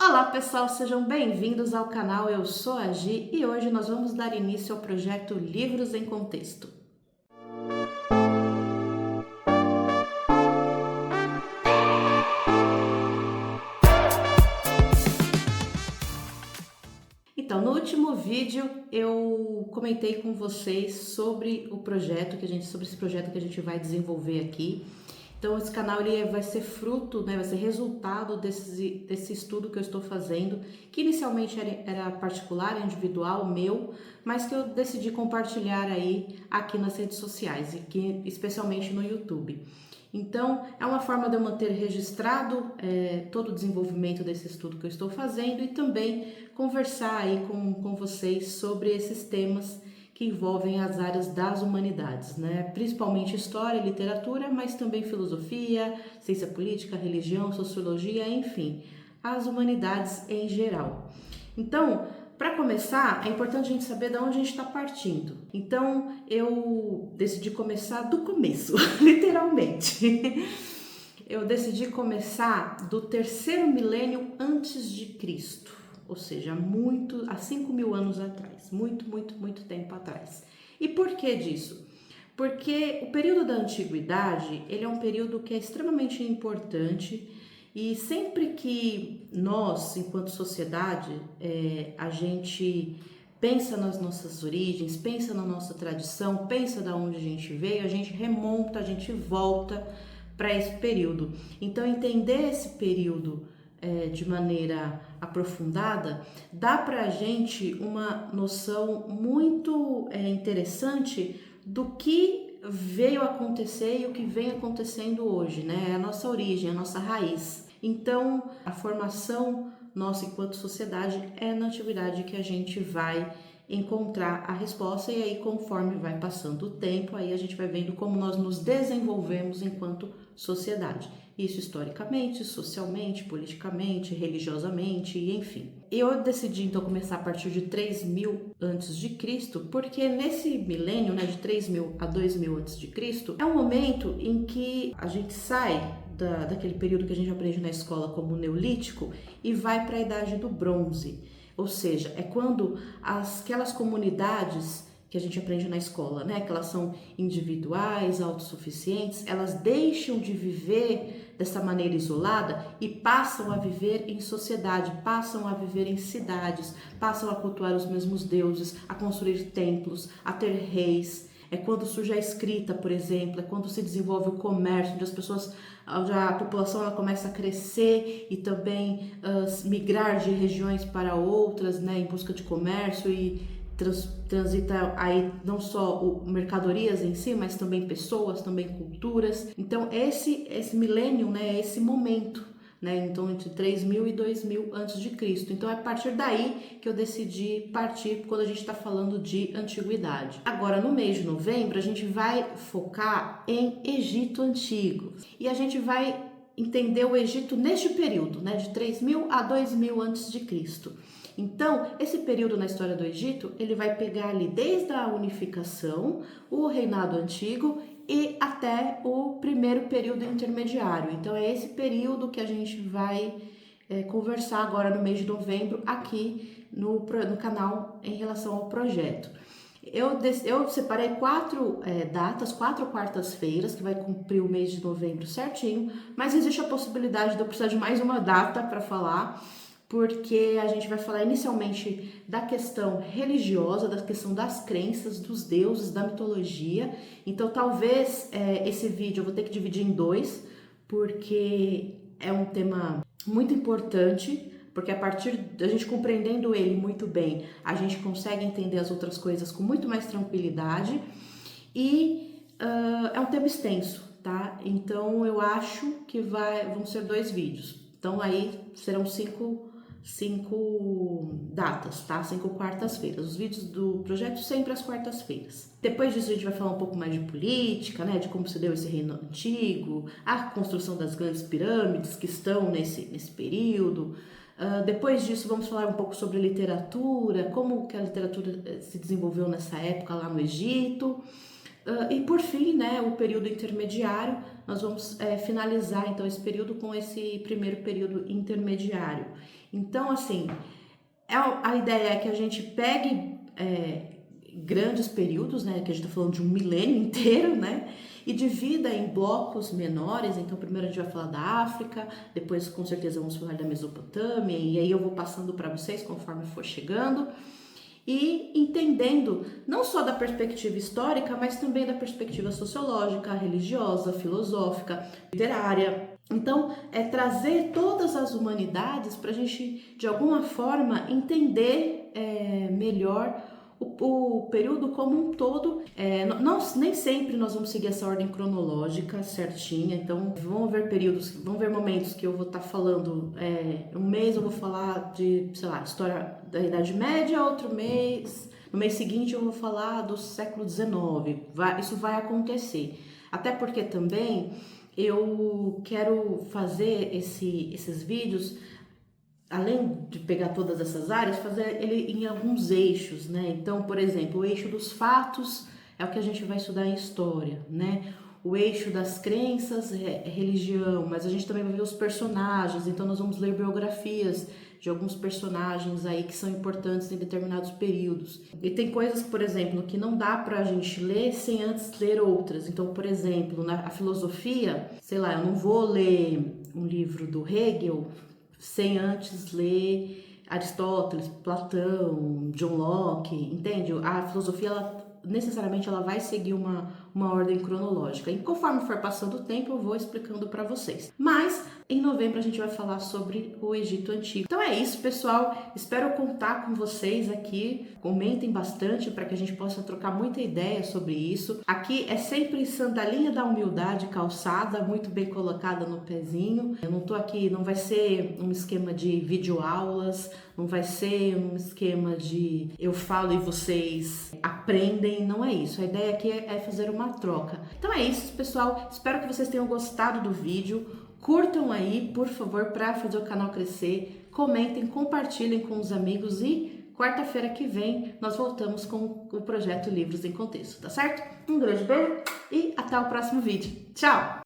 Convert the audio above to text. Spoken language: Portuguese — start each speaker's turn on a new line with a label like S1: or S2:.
S1: Olá pessoal, sejam bem-vindos ao canal. Eu sou a Gi e hoje nós vamos dar início ao projeto Livros em Contexto. Então, no último vídeo eu comentei com vocês sobre esse projeto que a gente vai desenvolver aqui. Então, esse canal vai ser fruto, vai ser resultado desse estudo que eu estou fazendo, que inicialmente era particular, individual, meu, mas que eu decidi compartilhar aí aqui nas redes sociais, aqui, especialmente no YouTube. Então, é uma forma de eu manter registrado todo o desenvolvimento desse estudo que eu estou fazendo e também conversar aí com vocês sobre esses temas que envolvem as áreas das humanidades, Principalmente história e literatura, mas também filosofia, ciência política, religião, sociologia, enfim, as humanidades em geral. Então, para começar, é importante a gente saber de onde a gente está partindo. Então, eu decidi começar do começo, literalmente. Eu decidi começar do terceiro milênio antes de Cristo, ou seja, há 5.000 anos atrás, muito tempo atrás. E por que disso? Porque o período da antiguidade, ele é um período que é extremamente importante e sempre que nós, enquanto sociedade, a gente pensa nas nossas origens, pensa na nossa tradição, pensa da onde a gente veio, a gente remonta, a gente volta para esse período. Então, entender esse período de maneira aprofundada dá para a gente uma noção muito interessante do que veio acontecer e o que vem acontecendo hoje, A nossa origem, a nossa raiz. Então, a formação nossa enquanto sociedade é na antiguidade que a gente vai encontrar a resposta, e aí conforme vai passando o tempo, aí a gente vai vendo como nós nos desenvolvemos enquanto sociedade. Isso historicamente, socialmente, politicamente, religiosamente, enfim. Eu decidi então começar a partir de 3.000 antes de Cristo, porque nesse milênio, de 3.000 a 2.000 antes de Cristo, é um momento em que a gente sai daquele período que a gente aprende na escola como Neolítico e vai para a Idade do Bronze. Ou seja, é quando aquelas comunidades que a gente aprende na escola, que elas são individuais, autossuficientes, elas deixam de viver dessa maneira isolada e passam a viver em sociedade, passam a viver em cidades, passam a cultuar os mesmos deuses, a construir templos, a ter reis. É quando surge a escrita, por exemplo, é quando se desenvolve o comércio, onde a população ela começa a crescer e também migrar de regiões para outras, em busca de comércio e transita aí não só mercadorias em si, mas também pessoas, também culturas. Então esse milênio, é esse momento, então entre 3.000 e 2.000 antes de Cristo. Então é a partir daí que eu decidi partir quando a gente está falando de antiguidade. Agora, no mês de novembro, a gente vai focar em Egito Antigo e a gente vai entender o Egito neste período, de 3.000 a 2.000 antes de Cristo. Então, esse período na história do Egito, ele vai pegar ali desde a unificação, o reinado antigo e até o primeiro período intermediário. Então, é esse período que a gente vai conversar agora no mês de novembro aqui no canal em relação ao projeto. Eu separei 4 datas, 4 quartas-feiras, que vai cumprir o mês de novembro certinho, mas existe a possibilidade de eu precisar de mais uma data para falar, porque a gente vai falar inicialmente da questão religiosa, da questão das crenças, dos deuses, da mitologia. Então talvez esse vídeo eu vou ter que dividir em 2, porque é um tema muito importante, porque a partir da gente compreendendo ele muito bem, a gente consegue entender as outras coisas com muito mais tranquilidade e é um tema extenso, tá? Então eu acho que vão ser 2 vídeos. Então aí serão 5 datas, tá? 5 quartas-feiras. Os vídeos do projeto sempre às quartas-feiras. Depois disso a gente vai falar um pouco mais de política, de como se deu esse reino antigo, a construção das grandes pirâmides que estão nesse período. Depois disso vamos falar um pouco sobre literatura, como que a literatura se desenvolveu nessa época lá no Egito. E por fim, né, o período intermediário, nós vamos finalizar então esse período com esse primeiro período intermediário. Então, assim, a ideia é que a gente pegue grandes períodos, né, que a gente está falando de um milênio inteiro, né, e divida em blocos menores. Então, primeiro a gente vai falar da África, depois com certeza vamos falar da Mesopotâmia, e aí eu vou passando para vocês conforme for chegando. E entendendo não só da perspectiva histórica, mas também da perspectiva sociológica, religiosa, filosófica, literária. Então, é trazer todas as humanidades para a gente, de alguma forma, entender melhor o período como um todo. Nem sempre nós vamos seguir essa ordem cronológica certinha, então vão haver períodos, vão haver momentos que eu vou estar falando, um mês eu vou falar de, sei lá, história da Idade Média, outro mês, no mês seguinte eu vou falar do século XIX, isso vai acontecer, até porque também eu quero fazer esses vídeos, além de pegar todas essas áreas, fazer ele em alguns eixos, né? Então, por exemplo, o eixo dos fatos é o que a gente vai estudar em história, né? O eixo das crenças é religião, mas a gente também vai ver os personagens, então nós vamos ler biografias de alguns personagens aí que são importantes em determinados períodos. E tem coisas, por exemplo, que não dá pra gente ler sem antes ler outras. Então, por exemplo, a filosofia, sei lá, eu não vou ler um livro do Hegel sem antes ler Aristóteles, Platão, John Locke, entende? A filosofia, necessariamente, ela vai seguir uma ordem cronológica. E conforme for passando o tempo, eu vou explicando para vocês. Mas, em novembro, a gente vai falar sobre o Egito Antigo. Então é isso, pessoal. Espero contar com vocês aqui. Comentem bastante para que a gente possa trocar muita ideia sobre isso. Aqui é sempre sandalinha da humildade, calçada, muito bem colocada no pezinho. Eu não tô aqui, não vai ser um esquema de videoaulas, não vai ser um esquema de eu falo e vocês aprendem, não é isso. A ideia aqui é fazer uma troca. Então é isso, pessoal. Espero que vocês tenham gostado do vídeo. Curtam aí, por favor, para fazer o canal crescer. Comentem, compartilhem com os amigos e quarta-feira que vem nós voltamos com o projeto Livros em Contexto, tá certo? Um grande beijo e até o próximo vídeo. Tchau!